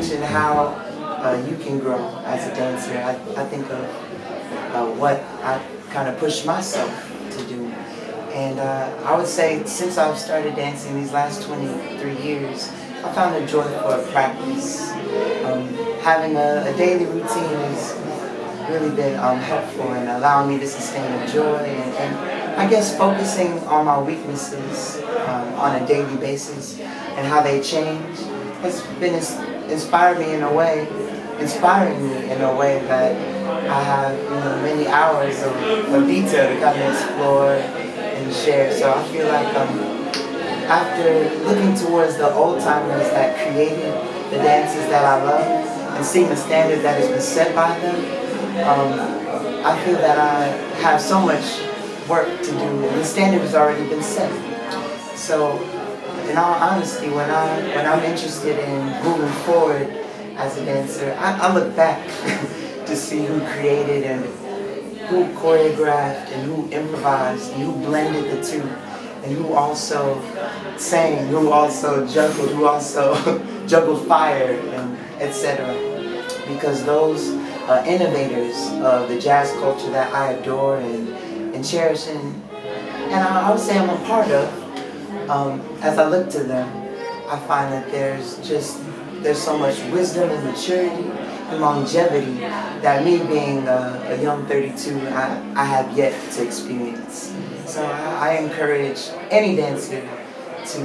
mentioned how you can grow as a dancer, I think of what I kind of push myself to do. And I would say since I've started dancing these last 23 years, I found a joy for practice. Having a daily routine has really been helpful in allowing me to sustain a joy and I guess focusing on my weaknesses on a daily basis and how they change has been inspiring me in a way that I have many hours of detail to kind of explore and share. So I feel like after looking towards the old timers that created the dances that I love and seeing the standard that has been set by them, I feel that I have so much work to do, and the standard has already been set. So, in all honesty, when I'm interested in moving forward as a dancer, I look back to see who created and who choreographed and who improvised and who blended the two and who also sang, who also juggled, who also juggled fire and etc. Because those innovators of the jazz culture that I adore and cherish and I would say I'm a part of, as I look to them, I find that there's so much wisdom and maturity and longevity that me being a young 32, I have yet to experience. So I encourage any dancer to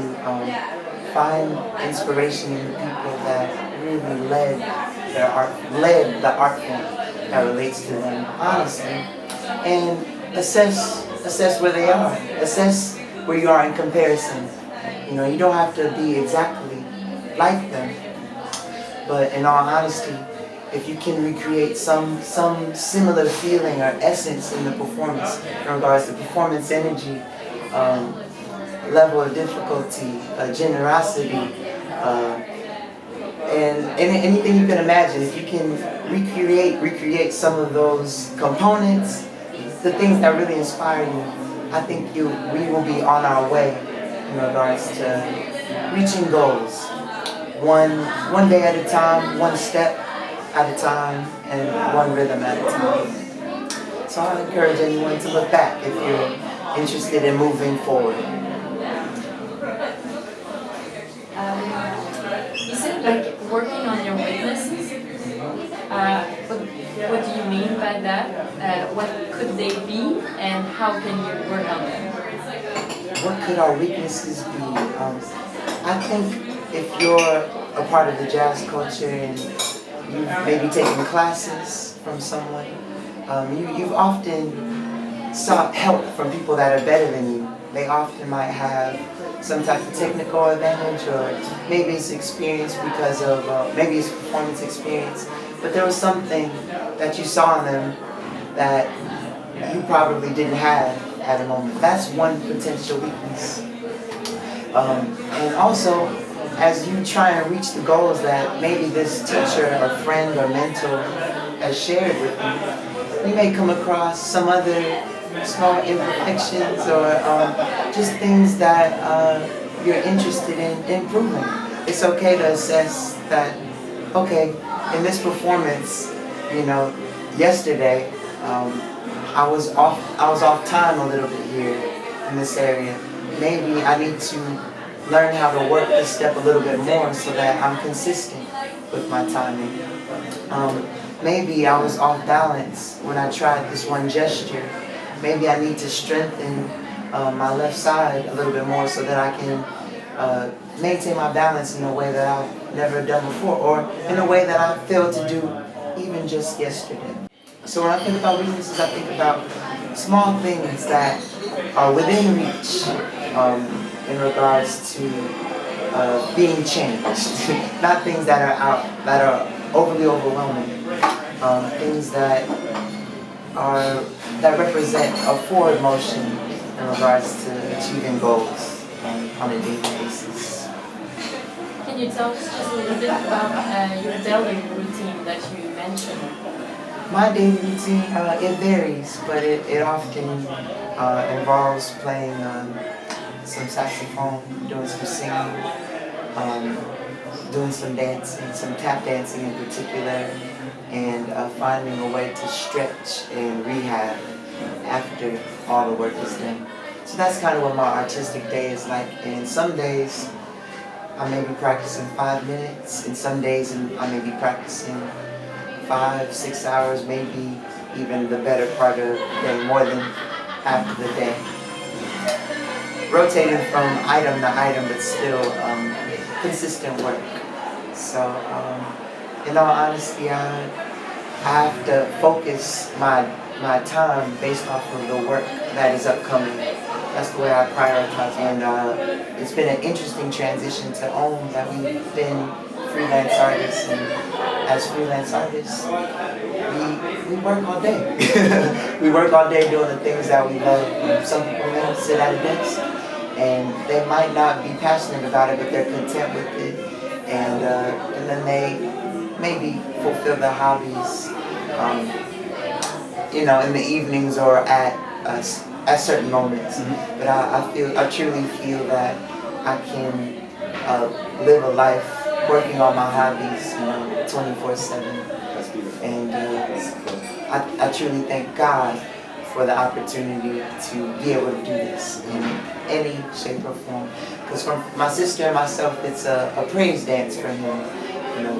find inspiration in the people that really led the art form that relates to them honestly, and assess where they are, assess where you are in comparison. You don't have to be exactly like them, but in all honesty, if you can recreate some similar feeling or essence in the performance in regards to performance energy, level of difficulty, generosity, and anything you can imagine, if you can recreate some of those components, the things that really inspire you, I think we will be on our way in regards to reaching goals. One day at a time, one step at a time, and one rhythm at a time. So I encourage anyone to look back if you're interested in moving forward. You said like working on your weaknesses. What do you mean by that? What could they be, and how can you work on them? What could our weaknesses be? I think if you're a part of the jazz culture and you've maybe taken classes from someone, you've often sought help from people that are better than you. They often might have some type of technical advantage, or maybe it's experience because of, maybe it's performance experience, but there was something that you saw in them that you probably didn't have at a moment. That's one potential weakness. And also, as you try and reach the goals that maybe this teacher or friend or mentor has shared with you, you may come across some other small imperfections or just things that you're interested in improving. It's okay to assess that, okay, in this performance, yesterday, I was off time a little bit here in this area. Maybe I need to learn how to work this step a little bit more so that I'm consistent with my timing. Maybe I was off balance when I tried this one gesture. Maybe I need to strengthen my left side a little bit more so that I can maintain my balance in a way that I've never done before, or in a way that I failed to do even just yesterday. So when I think about weaknesses, I think about small things that are within reach in regards to being changed. Not things that are overly overwhelming. Things that represent a forward motion in regards to achieving goals on a daily basis. Can you tell us just a little bit about your daily routine that you mentioned? My daily routine, it varies, but it often involves playing some saxophone, doing some singing, doing some dancing, some tap dancing in particular, and finding a way to stretch and rehab after all the work is done. So that's kind of what my artistic day is like. And some days I may be practicing 5 minutes, and some days I may be practicing 5, 6 hours, maybe even the better part of the day, more than half of the day. Rotating from item to item, but still consistent work. So, in all honesty, I have to focus my time based off of the work that is upcoming. That's the way I prioritize. And it's been an interesting transition to own that we've been freelance artists, and as freelance artists, we work all day. We work all day doing the things that we love. Some people may sit at a desk and they might not be passionate about it, but they're content with it, and then they maybe fulfill their hobbies, in the evenings or at certain moments. Mm-hmm. But I truly feel that I can live a life working on my hobbies, 24/7. That's beautiful. And I truly thank God for the opportunity to be able to do this in any shape or form. Because for my sister and myself, it's a praise dance for him,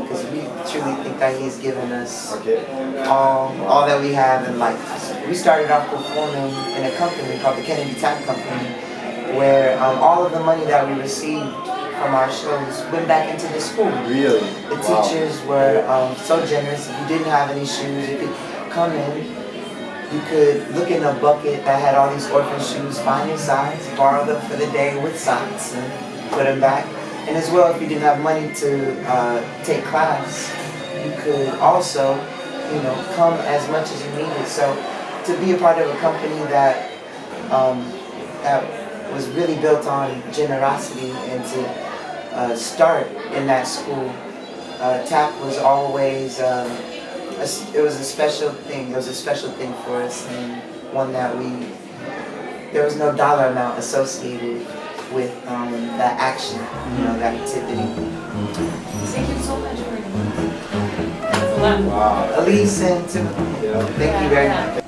because we truly think that he's given us all that we have in life. We started off performing in a company called the Kennedy Tap Company, where all of the money that we received from our shows went back into the school. Really? The teachers were so generous. If you didn't have any shoes, you could come in. You could look in a bucket that had all these orphan shoes, find your size, borrow them for the day with socks, and put them back. And as well, if you didn't have money to take class, you could also, come as much as you needed. So to be a part of a company that was really built on generosity, and to start in that school, TAP was always it was a special thing. It was a special thing for us, and one that there was no dollar amount associated with that action, that activity. Thank you so much for it. That's a lot. Wow. Elise and Timothy, thank you very much.